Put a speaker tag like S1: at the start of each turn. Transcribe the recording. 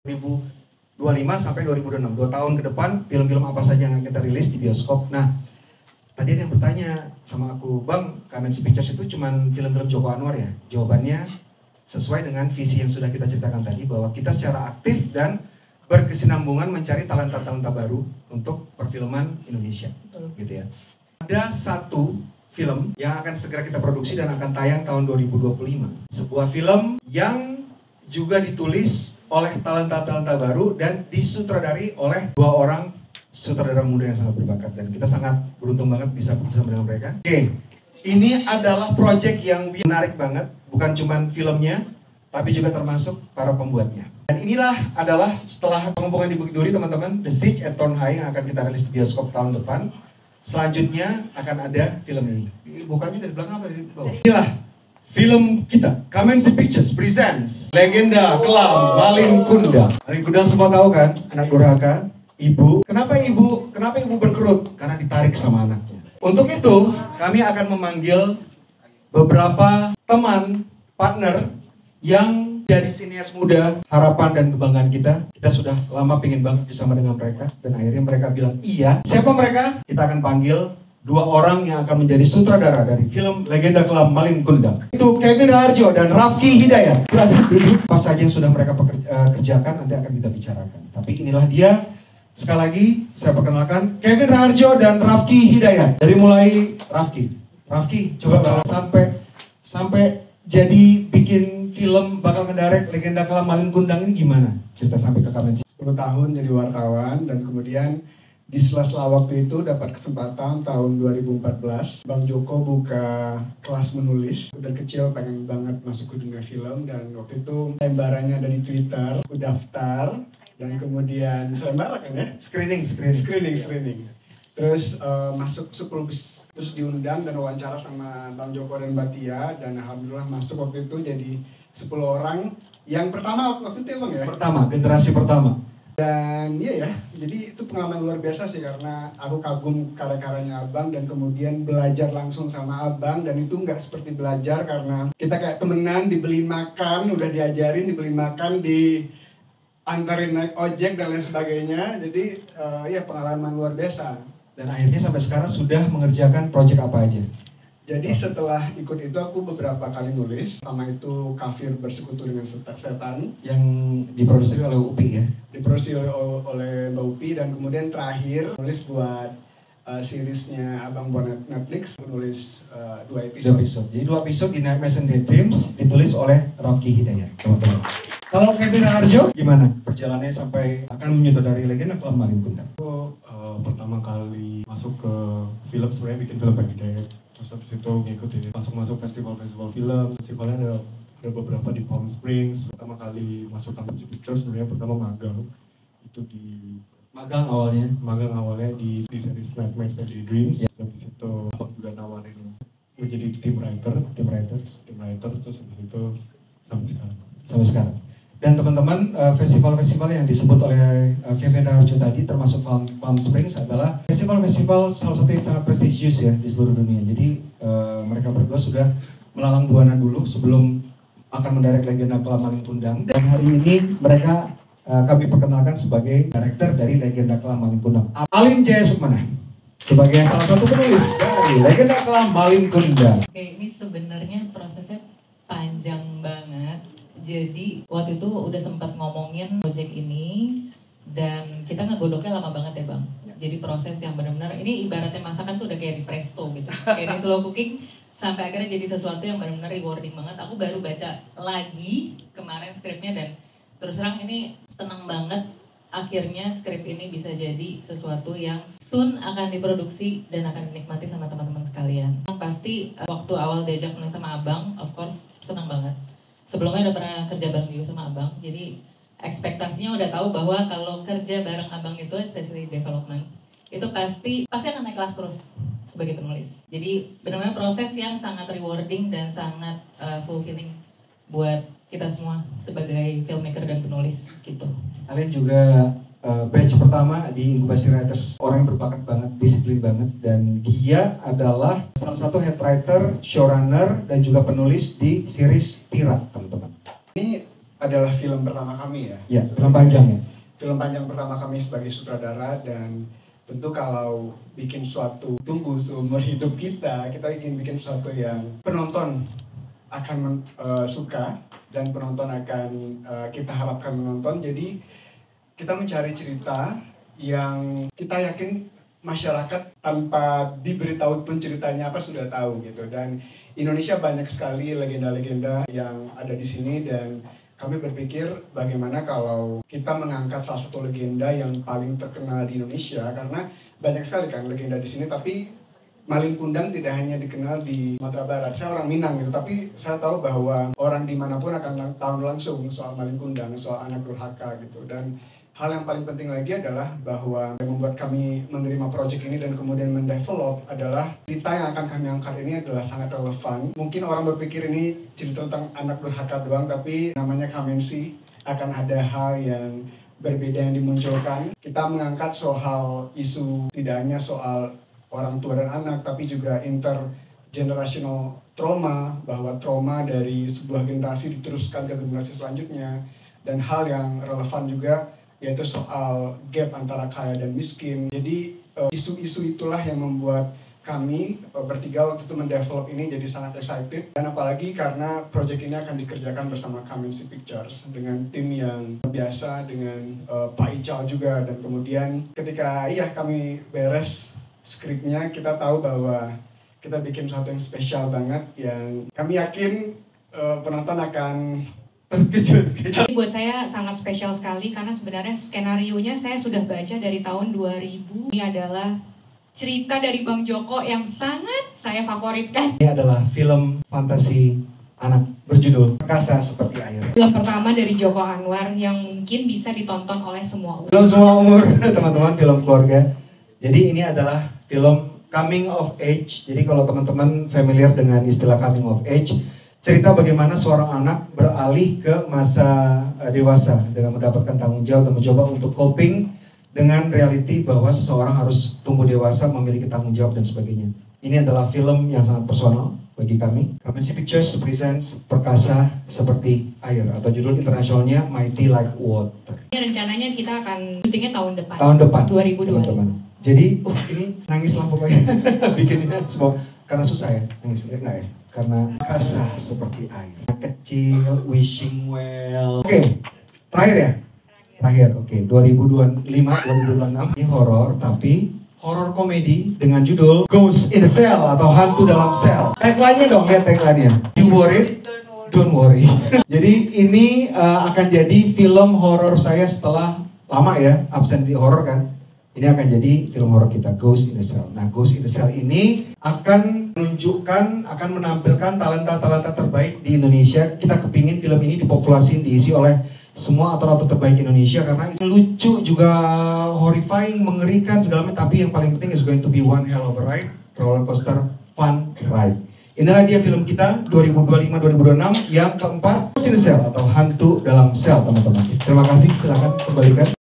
S1: 2025 sampai 2026, 2 tahun ke depan film-film apa saja yang kita rilis di bioskop. Nah, tadi ada yang bertanya sama aku, Bang, Kamensi Pictures itu cuman film-film Joko Anwar ya? Jawabannya sesuai dengan visi yang sudah kita ceritakan tadi, bahwa kita secara aktif dan berkesinambungan mencari talenta-talenta baru untuk perfilman Indonesia, gitu ya. Ada satu film yang akan segera kita produksi dan akan tayang tahun 2025. Sebuah film yang juga ditulis oleh talenta-talenta baru dan disutradari oleh 2 orang sutradara muda yang sangat berbakat, dan kita sangat beruntung banget bisa bersama dengan mereka. Oke, ini adalah project yang menarik banget, bukan cuma filmnya, tapi juga termasuk para pembuatnya. Dan inilah adalah setelah pengembangan di Bukit Duri, teman-teman, The Siege at Tonhai yang akan kita rilis di bioskop tahun depan. Selanjutnya akan ada film ini. Bukannya dari belakang apa dari bawah? Inilah film kita, Kamensi Pictures presents Legenda Kelam Malin Kundang. Malin Kundang semua tahu kan, anak durhaka, ibu. Kenapa ibu berkerut? Karena ditarik sama anaknya. Untuk itu, kami akan memanggil beberapa teman, partner yang jadi sinias muda, harapan dan kebanggaan kita. Kita sudah lama pengen banget bersama dengan mereka, dan akhirnya mereka bilang iya. Siapa mereka? Kita akan panggil 2 orang yang akan menjadi sutradara dari film Legenda Kelam Malin Kundang. Itu Kevin Raharjo dan Rafki Hidayat. Apa saja yang sudah mereka kerjakan nanti akan kita bicarakan. Tapi inilah dia. Sekali lagi saya perkenalkan Kevin Raharjo dan Rafki Hidayat. Dari mulai Rafki coba sampai jadi bikin film bakal mendirect Legenda Kelam Malin Kundang ini gimana? Cerita sampai ke Kamensi.
S2: 10 tahun jadi wartawan, dan kemudian di sela-sela waktu itu dapat kesempatan tahun 2014 Bang Joko buka kelas menulis. Udah kecil pengen banget masuk ke dunia film, dan waktu itu lembarannya dari Twitter, aku daftar, dan kemudian sayembara kan ya?
S1: Screening.
S2: Terus masuk 10 terus diundang dan wawancara sama Bang Joko dan Mbak Tia, dan alhamdulillah masuk waktu itu jadi 10 orang yang pertama waktu itu ya Bang ya?
S1: Generasi pertama.
S2: Dan iya ya, jadi itu pengalaman luar biasa sih, karena aku kagum karya-karyanya Abang dan kemudian belajar langsung sama Abang. Dan itu nggak seperti belajar karena kita kayak temenan, dibeli makan, udah diajarin, dibeli makan, diantarin naik ojek dan lain sebagainya. Jadi ya pengalaman luar biasa.
S1: Dan akhirnya sampai sekarang sudah mengerjakan proyek apa aja?
S2: Jadi setelah ikut itu aku beberapa kali nulis. Pertama itu Kafir Bersekutu dengan Setan
S1: yang diproduksi oleh UPI ya?
S2: Diproduksi oleh Mbak Upi, dan kemudian terakhir nulis buat seriesnya Abang buat Netflix, nulis 2 episode.
S1: Jadi 2 episode di Nightmares and Daydreams ditulis oleh Rafki Hidayat, teman-teman. Kalau Kevin Raharjo gimana perjalanannya sampai akan menyutradari Legenda Kelam Malin Kundang?
S3: Aku pertama kali masuk ke film sebenarnya bikin film pendek. Terus habis itu ngikutin masuk festival-festival film. Festivalnya ada beberapa di Palm Springs. Pertama kali masuk Kamensi Pictures sebenarnya pertama magang. Itu di
S1: magang awalnya
S3: di series Nightmares and Daydreams. Habis itu Abang juga nawarin menjadi tim writer. Terus habis itu sampai sekarang.
S1: Dan teman-teman, festival-festival yang disebut oleh Kevin Raharjo tadi, termasuk Palm Springs, adalah festival-festival salah satu yang sangat prestisius ya di seluruh dunia. Jadi mereka berdua sudah melalang buana dulu sebelum akan mendirect Legenda Kelam Malin Kundang. Dan hari ini mereka kami perkenalkan sebagai director dari Legenda Kelam Malin Kundang. Alin Jaya Sukmana sebagai salah satu penulis dari Legenda Kelam Malin Kundang.
S4: Oke, ini sebenarnya prosesnya panjang banget. Jadi waktu itu udah sempat ngomongin project ini, dan kita ngegodoknya lama banget ya Bang. Jadi proses yang benar-benar, ini ibaratnya masakan tuh udah kayak di presto gitu, kayak di slow cooking, sampai akhirnya jadi sesuatu yang benar-benar rewarding banget. Aku baru baca lagi kemarin skripnya, dan terus terang ini senang banget akhirnya skrip ini bisa jadi sesuatu yang soon akan diproduksi dan akan dinikmati sama teman-teman sekalian. Yang pasti waktu awal diajak menulis sama Abang, of course senang banget. Sebelumnya udah pernah kerja bareng juga sama Abang, jadi ekspektasinya udah tahu bahwa kalau kerja bareng Abang itu, especially development, itu pasti akan naik kelas terus sebagai penulis. Jadi benar-benar proses yang sangat rewarding dan sangat fulfilling buat kita semua sebagai filmmaker dan penulis gitu.
S1: Kalian juga batch pertama di Inkubasi Writers, orang yang berbakat banget, disiplin banget, dan dia adalah salah satu head writer, showrunner, dan juga penulis di series Tira, teman-teman.
S2: Ini adalah film pertama kami ya.
S1: Ya, film panjang ya.
S2: Film panjang pertama kami sebagai sutradara, dan tentu kalau bikin suatu tunggu seumur hidup kita ingin bikin sesuatu yang penonton akan suka dan penonton akan kita harapkan menonton. Jadi kita mencari cerita yang kita yakin masyarakat tanpa diberitahu pun ceritanya apa sudah tahu gitu. Dan Indonesia banyak sekali legenda-legenda yang ada di sini, dan kami berpikir bagaimana kalau kita mengangkat salah satu legenda yang paling terkenal di Indonesia, karena banyak sekali kan legenda di sini, tapi Malin Kundang tidak hanya dikenal di Sumatera Barat. Saya orang Minang gitu, tapi saya tahu bahwa orang dimanapun akan tahu langsung soal Malin Kundang, soal anak durhaka gitu. Dan hal yang paling penting lagi adalah bahwa yang membuat kami menerima proyek ini dan kemudian mendevelop adalah cerita yang akan kami angkat ini adalah sangat relevan. Mungkin orang berpikir ini cerita tentang anak durhaka doang, tapi namanya Kamensi, akan ada hal yang berbeda yang dimunculkan. Kita mengangkat soal isu tidak hanya soal orang tua dan anak, tapi juga intergenerational trauma, bahwa trauma dari sebuah generasi diteruskan ke generasi selanjutnya. Dan hal yang relevan juga yaitu soal gap antara kaya dan miskin. Jadi isu-isu itulah yang membuat kami bertiga waktu itu mendevelop ini jadi sangat excited. Dan apalagi karena proyek ini akan dikerjakan bersama Kamensi Pictures dengan tim yang biasa, dengan Pak Ical juga. Dan kemudian ketika kami beres skripnya, kita tahu bahwa kita bikin sesuatu yang spesial banget, yang kami yakin penonton akan terkejut.
S5: Buat saya sangat spesial sekali karena sebenarnya skenarionya saya sudah baca dari tahun 2000. Ini adalah cerita dari Bang Joko yang sangat saya favoritkan.
S1: Ini adalah film fantasi anak berjudul Perkasa Seperti Air.
S5: Film pertama dari Joko Anwar yang mungkin bisa ditonton oleh semua umur.
S1: Film semua umur, teman-teman, film keluarga. Jadi ini adalah film coming of age. Jadi kalau teman-teman familiar dengan istilah coming of age, cerita bagaimana seorang anak beralih ke masa dewasa dengan mendapatkan tanggung jawab dan mencoba untuk coping dengan reality bahwa seseorang harus tumbuh dewasa, memiliki tanggung jawab dan sebagainya. Ini adalah film yang sangat personal bagi kami. Kamensi Pictures presents Perkasa Seperti Air, atau judul internasionalnya Mighty Like Water.
S5: Rencananya kita akan syutingnya tahun depan.
S1: Tahun depan,
S5: 2020.
S1: teman-teman. Jadi, ini nangis lah pokoknya bikinnya semua. Karena susah ya, nangis enggak ya? Karena perkasa seperti air. Kecil, wishing well. Oke, terakhir ya? Terakhir, oke. 2025-2026. Ini horor, tapi horor komedi dengan judul Ghost in the Cell atau Hantu Dalam Sel. Tagline-nya dong, lihat tagline-nya. You worried? Don't worry. Jadi ini akan jadi film horor saya setelah lama ya, absen di horor kan. Ini akan jadi film horor kita, Ghost in the Cell. Nah, Ghost in the Cell ini akan menunjukkan, akan menampilkan talenta-talenta terbaik di Indonesia. Kita kepingin film ini dipopulasi, diisi oleh semua aktor-aktor terbaik Indonesia, karena itu lucu, juga horrifying, mengerikan, segala macam. Tapi yang paling penting is going to be one hell of a ride, roller coaster fun ride. Inilah dia film kita 2025-2026 yang keempat, Ghost in the Cell atau Hantu Dalam Sel, teman-teman. Terima kasih, silakan kembalikan.